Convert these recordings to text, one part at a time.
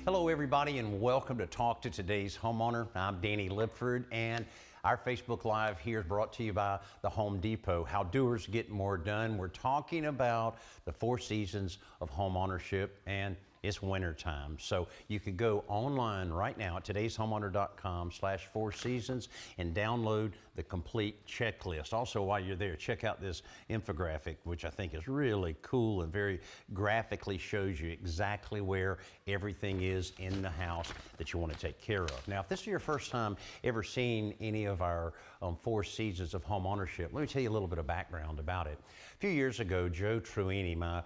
Hello everybody and welcome to Talk to Today's Homeowner. I'm Danny Lipford and our Facebook Live here is brought to you by the Home Depot. How doers get more done. We're talking about the 4 seasons of home ownership and it's winter time. So you could go online right now at todayshomeowner.com/4seasons and download the complete checklist. Also, while you're there, check out this infographic, which I think is really cool and very graphically shows you exactly where everything is in the house that you want to take care of. Now, if this is your first time ever seeing any of our 4 seasons of home ownership, let me tell you a little bit of background about it. A few years ago, Joe Truini, my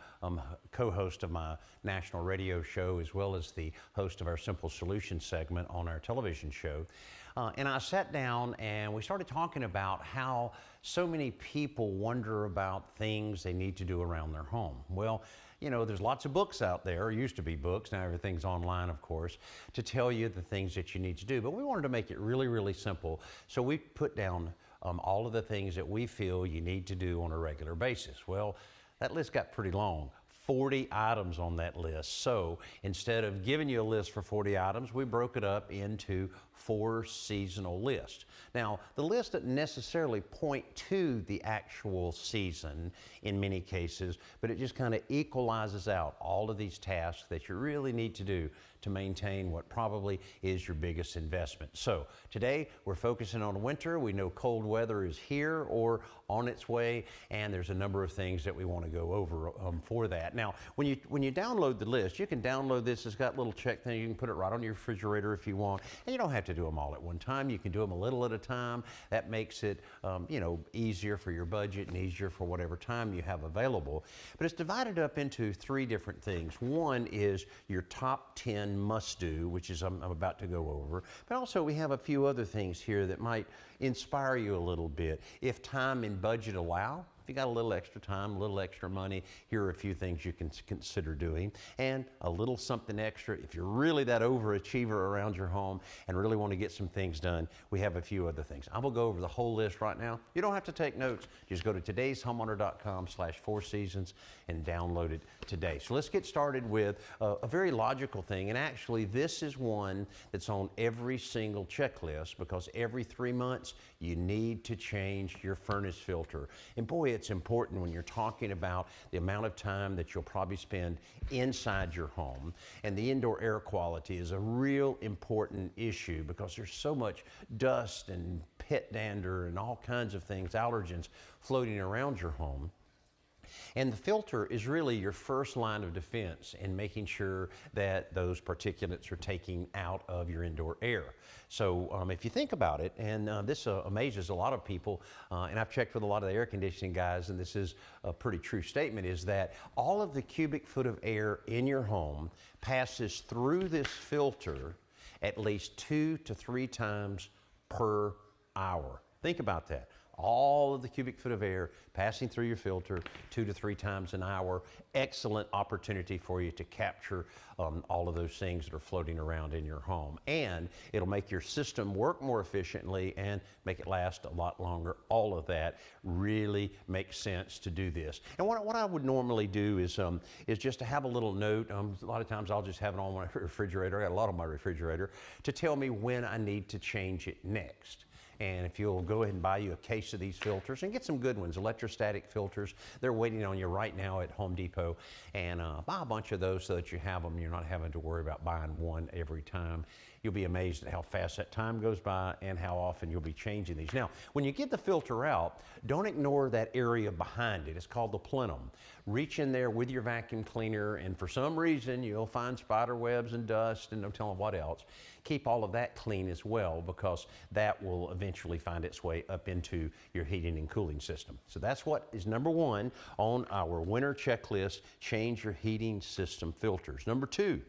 co-host of my national radio show, as well as the host of our Simple Solutions segment on our television show, and I sat down and we started talking about how so many people wonder about things they need to do around their home. Well, you know, there's lots of books out there, or used to be books, now everything's online, of course, to tell you the things that you need to do. But we wanted to make it really, really simple. So we put down all of the things that we feel you need to do on a regular basis. Well, that list got pretty long. 40 items on that list. So instead of giving you a list for 40 items, we broke it up into 4 seasonal lists. Now, the list doesn't necessarily point to the actual season in many cases, but it just kind of equalizes out all of these tasks that you really need to do to maintain what probably is your biggest investment. So today we're focusing on winter. We know cold weather is here or on its way, and there's a number of things that we want to go over for that. Now, when you download the list, you can download this. It's got little check things. You can put it right on your refrigerator if you want, and you don't have to do them all at one time. You can do them a little at a time. That makes it you know, easier for your budget and easier for whatever time you have available. But it's divided up into 3 different things. One is your top 10 must do, which is I'm about to go over. But also we have a few other things here that might inspire you a little bit. If time and budget allow, if you got a little extra time, a little extra money, here are a few things you can consider doing. And a little something extra, if you're really that overachiever around your home and really want to get some things done, we have a few other things. I'm gonna go over the whole list right now. You don't have to take notes. Just go to todayshomeowner.com/4seasons and download it today. So let's get started with a very logical thing. And actually, this is one that's on every single checklist because every 3 months, you need to change your furnace filter. And boy, it's important when you're talking about the amount of time that you'll probably spend inside your home. And the indoor air quality is a real important issue because there's so much dust and pet dander and all kinds of things, allergens, floating around your home. And the filter is really your first line of defense in making sure that those particulates are taken out of your indoor air. So if you think about it, and this amazes a lot of people, and I've checked with a lot of the air conditioning guys, and this is a pretty true statement, is that all of the cubic foot of air in your home passes through this filter at least 2 to 3 times per hour. Think about that. All of the cubic foot of air passing through your filter 2 to 3 times an hour. Excellent opportunity for you to capture all of those things that are floating around in your home. And it'll make your system work more efficiently and make it last a lot longer. All of that really makes sense to do this. And what I would normally do is just to have a little note. A lot of times I'll just have it on my refrigerator. I got a lot on my refrigerator to tell me when I need to change it next. And if you'll go ahead and buy you a case of these filters and get some good ones, electrostatic filters, they're waiting on you right now at Home Depot. And buy a bunch of those so that you have them. You're not having to worry about buying one every time. You'll be amazed at how fast that time goes by and how often you'll be changing these. Now, when you get the filter out, don't ignore that area behind it. It's called the plenum. Reach in there with your vacuum cleaner, and for some reason, you'll find spider webs and dust and no telling what else. Keep all of that clean as well because that will eventually find its way up into your heating and cooling system. So that's what is number 1 on our winter checklist, change your heating system filters. Number 2,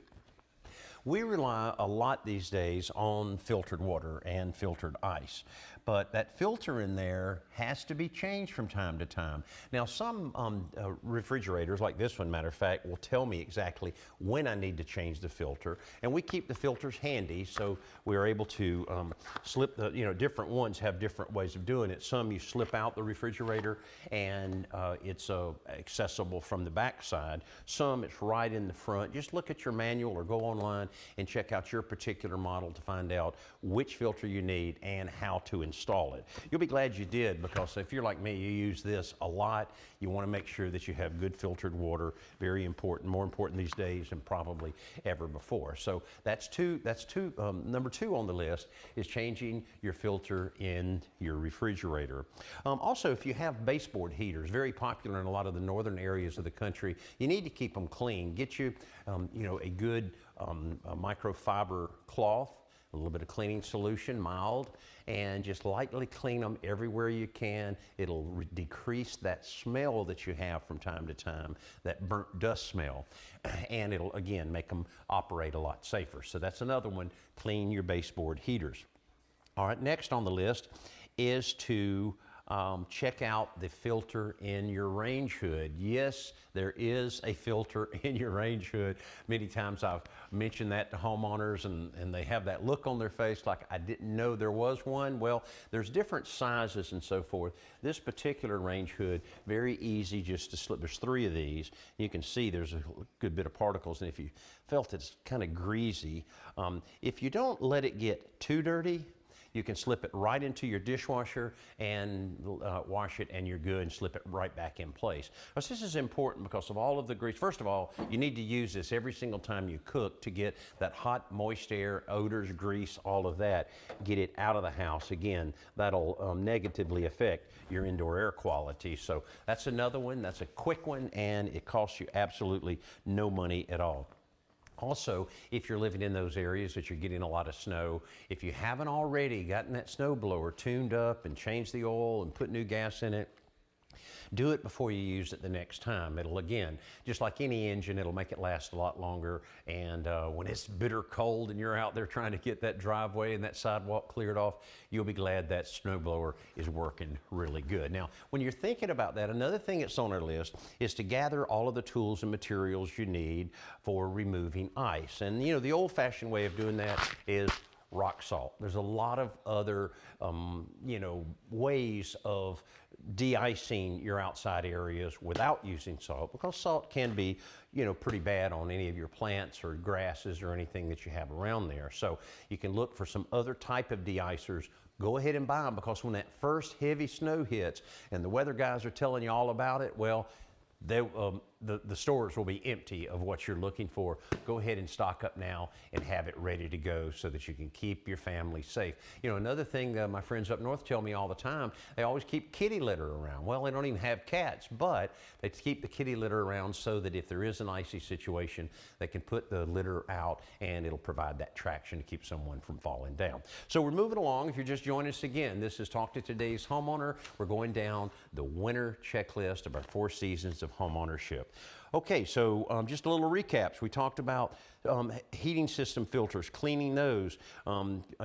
we rely a lot these days on filtered water and filtered ice, but that filter in there has to be changed from time to time. Now, some refrigerators, like this one, matter of fact, will tell me exactly when I need to change the filter, and we keep the filters handy, so we're able to slip the, different ones have different ways of doing it. Some you slip out the refrigerator, and it's accessible from the back side. Some it's right in the front. Just look at your manual or go online and check out your particular model to find out which filter you need and how to install it. You'll be glad you did, because if you're like me, you use this a lot. You want to make sure that you have good filtered water. Very important, more important these days than probably ever before. So that's number two on the list is changing your filter in your refrigerator. Also, if you have baseboard heaters, very popular in a lot of the northern areas of the country, you need to keep them clean. Get you, a good microfiber cloth, a little bit of cleaning solution, mild, and just lightly clean them everywhere you can. It'll decrease that smell that you have from time to time, that burnt dust smell, and it'll, again, make them operate a lot safer. So that's another one, clean your baseboard heaters. All right, next on the list is to check out the filter in your range hood. Yes, there is a filter in your range hood. Many times I've mentioned that to homeowners, and they have that look on their face like, I didn't know there was one. Well, there's different sizes and so forth. This particular range hood, very easy just to slip. There's 3 of these. You can see there's a good bit of particles, and if you felt it's kind of greasy, if you don't let it get too dirty, you can slip it right into your dishwasher and wash it, and you're good, and slip it right back in place. Now, this is important because of all of the grease. First of all, you need to use this every single time you cook to get that hot, moist air, odors, grease, all of that, get it out of the house. Again, that'll negatively affect your indoor air quality. So that's another one. That's a quick one, and it costs you absolutely no money at all. Also, if you're living in those areas that you're getting a lot of snow, if you haven't already gotten that snow blower tuned up and changed the oil and put new gas in it, do it before you use it the next time. It'll, again, just like any engine, it'll make it last a lot longer. And when it's bitter cold and you're out there trying to get that driveway and that sidewalk cleared off, you'll be glad that snowblower is working really good. Now, when you're thinking about that, another thing that's on our list is to gather all of the tools and materials you need for removing ice. And, the old-fashioned way of doing that is rock salt. There's a lot of other, ways of de-icing your outside areas without using salt, because salt can be, pretty bad on any of your plants or grasses or anything that you have around there. So you can look for some other type of de-icers. Go ahead and buy them, because when that first heavy snow hits and the weather guys are telling you all about it, well, the stores will be empty of what you're looking for. Go ahead and stock up now and have it ready to go so that you can keep your family safe. Another thing my friends up north tell me all the time, they always keep kitty litter around. Well, they don't even have cats, but they keep the kitty litter around so that if there is an icy situation, they can put the litter out and it'll provide that traction to keep someone from falling down. So we're moving along. If you're just joining us again, this is Talk to Today's Homeowner. We're going down the winter checklist of our 4 seasons of homeownership. Okay, so just a little recaps. We talked about heating system filters, cleaning those,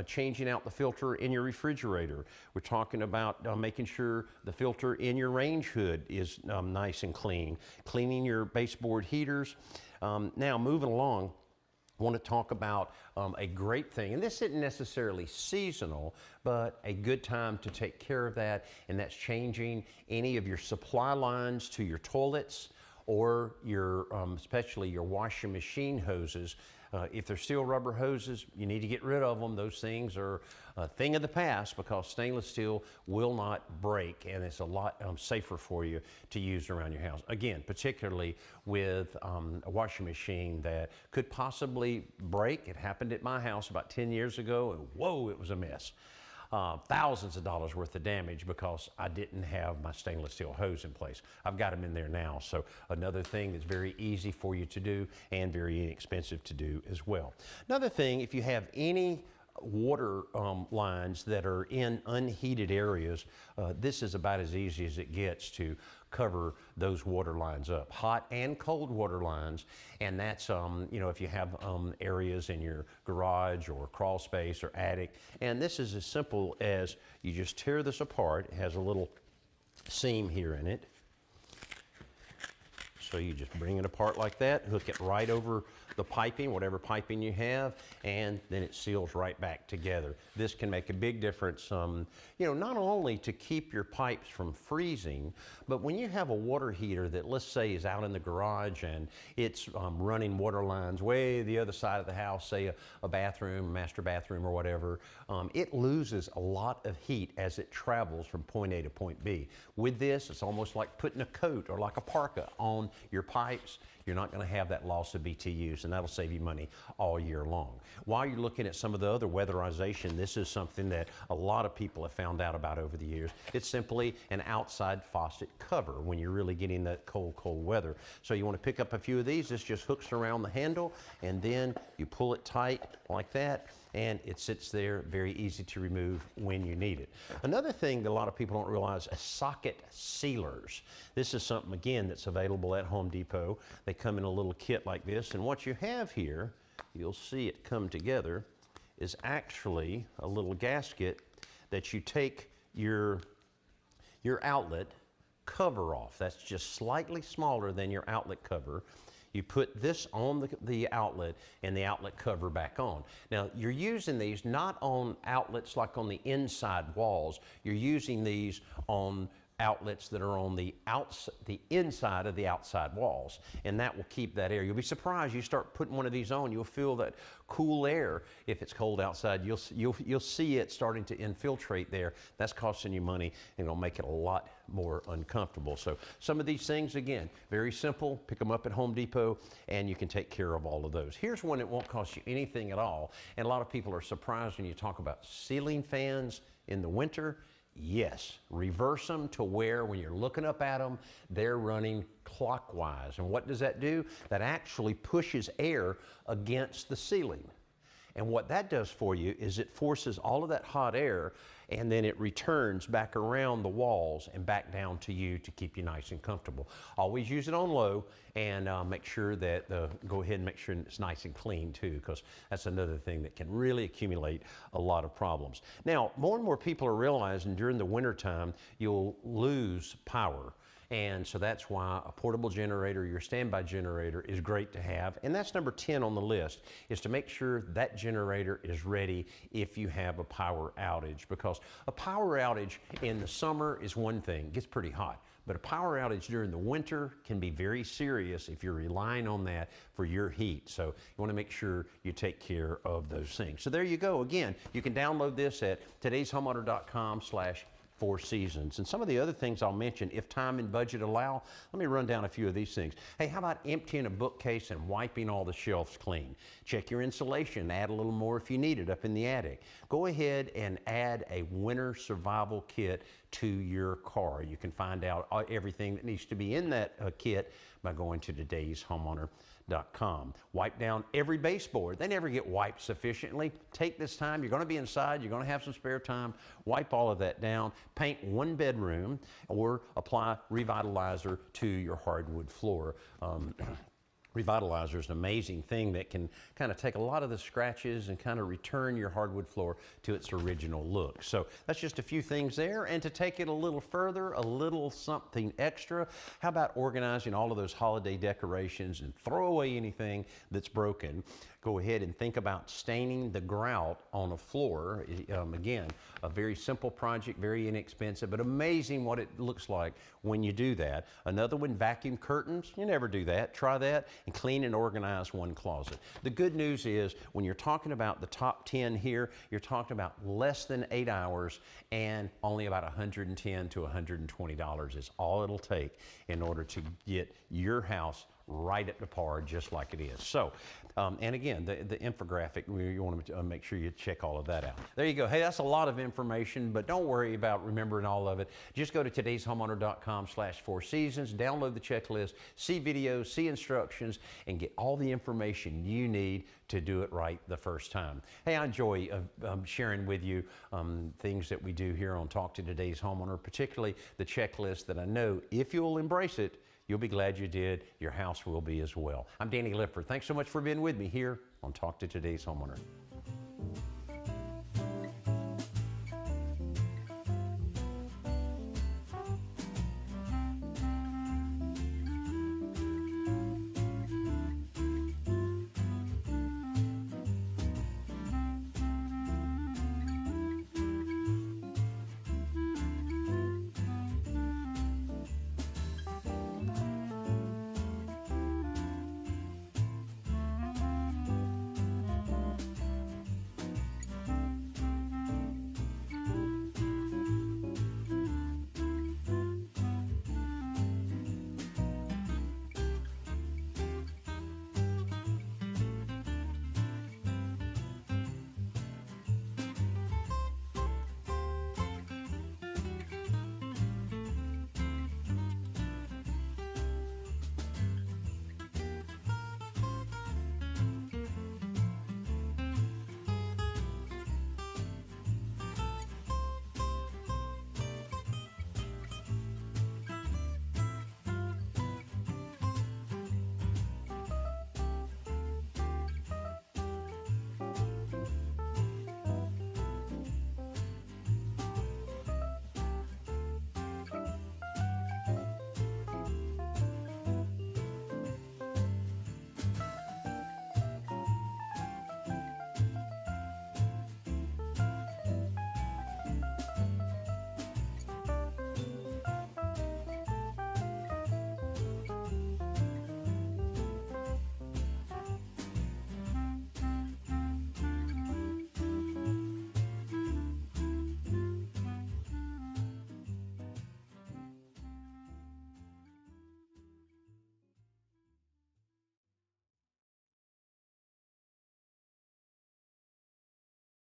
changing out the filter in your refrigerator. We're talking about making sure the filter in your range hood is nice and clean, cleaning your baseboard heaters. Now, moving along, I want to talk about a great thing, and this isn't necessarily seasonal, but a good time to take care of that, and that's changing any of your supply lines to your toilets, or your, especially your washing machine hoses. If they're steel rubber hoses, you need to get rid of them. Those things are a thing of the past, because stainless steel will not break, and it's a lot safer for you to use around your house. Again, particularly with a washing machine that could possibly break. It happened at my house about 10 years ago, and whoa, it was a mess. Thousands of dollars worth of damage because I didn't have my stainless steel hose in place. I've got them in there now. So another thing that's very easy for you to do and very inexpensive to do as well. Another thing, if you have any water lines that are in unheated areas, this is about as easy as it gets to cover those water lines up, hot and cold water lines. And that's, if you have areas in your garage or crawl space or attic. And this is as simple as you just tear this apart. It has a little seam here in it. So So you just bring it apart like that, hook it right over the piping, whatever piping you have, and then it seals right back together. This can make a big difference, you know, not only to keep your pipes from freezing, but when you have a water heater that, let's say, is out in the garage and it's running water lines way the other side of the house, say a bathroom, master bathroom or whatever, it loses a lot of heat as it travels from point A to point B. With this, it's almost like putting a coat or like a parka on your pipes. You're not going to have that loss of BTUs, and that'll save you money all year long. While you're looking at some of the other weatherization, this is something that a lot of people have found out about over the years. It's simply an outside faucet cover when you're really getting that cold, cold weather. So you want to pick up a few of these. This just hooks around the handle, and then you pull it tight like that, and it sits there, very easy to remove when you need it. Another thing that a lot of people don't realize is socket sealers. This is something, again, that's available at Home Depot. They come in a little kit like this, and what you have here, you'll see it come together, is actually a little gasket that you take your outlet cover off. That's just slightly smaller than your outlet cover. You put this on the outlet and the outlet cover back on. Now, you're using these not on outlets like on the inside walls. You're using these on outlets that are on the inside of the outside walls, and that will keep that air. You'll be surprised, you start putting one of these on, you'll feel that cool air. If it's cold outside, you'll see it starting to infiltrate there. That's costing you money, and it'll make it a lot more uncomfortable. So some of these things, again, very simple. Pick them up at Home Depot, and you can take care of all of those. Here's one that won't cost you anything at all, and a lot of people are surprised when you talk about ceiling fans in the winter. Yes, reverse them to where when you're looking up at them, they're running clockwise. And what does that do? That actually pushes air against the ceiling. And what that does for you is it forces all of that hot air, and then it returns back around the walls and back down to you to keep you nice and comfortable. Always use it on low, and make sure that, go ahead and make sure it's nice and clean too, because that's another thing that can really accumulate a lot of problems. Now, more and more people are realizing during the wintertime, you'll lose power. And so that's why a portable generator, your standby generator, is great to have. And that's number 10 on the list, is to make sure that generator is ready if you have a power outage. Because a power outage in the summer is one thing, it gets pretty hot. But a power outage during the winter can be very serious if you're relying on that for your heat. So you want to make sure you take care of those things. So there you go. Again, you can download this at todayshomeowner.com/4 seasons. And some of the other things I'll mention, if time and budget allow, let me run down a few of these things. Hey, how about emptying a bookcase and wiping all the shelves clean? Check your insulation, add a little more if you need it up in the attic. Go ahead and add a winter survival kit to your car. You can find out everything that needs to be in that kit by going to todayshomeowner.com. Wipe down every baseboard. They never get wiped sufficiently. Take this time. You're going to be inside. You're going to have some spare time. Wipe all of that down. Paint one bedroom or apply Revitalizer to your hardwood floor. Revitalizer is an amazing thing that can kind of take a lot of the scratches and kind of return your hardwood floor to its original look. So that's just a few things there. And to take it a little further, a little something extra, how about organizing all of those holiday decorations and throw away anything that's broken? Go ahead and think about staining the grout on a floor. Again, a very simple project, very inexpensive, but amazing what it looks like when you do that. Another one, vacuum curtains. You never do that. Try that and clean and organize one closet. The good news is when you're talking about the top 10 here, you're talking about less than 8 hours and only about $110 to $120 is all it'll take in order to get your house right at the par, just like it is. So, and again, the infographic, you want to make sure you check all of that out. There you go. Hey, that's a lot of information, but don't worry about remembering all of it. Just go to todayshomeowner.com/4 seasons, download the checklist, see videos, see instructions, and get all the information you need to do it right the first time. Hey, I enjoy sharing with you things that we do here on Talk to Today's Homeowner, particularly the checklist that I know if you'll embrace it, you'll be glad you did. Your house will be as well. I'm Danny Lipford. Thanks so much for being with me here on Talk to Today's Homeowner.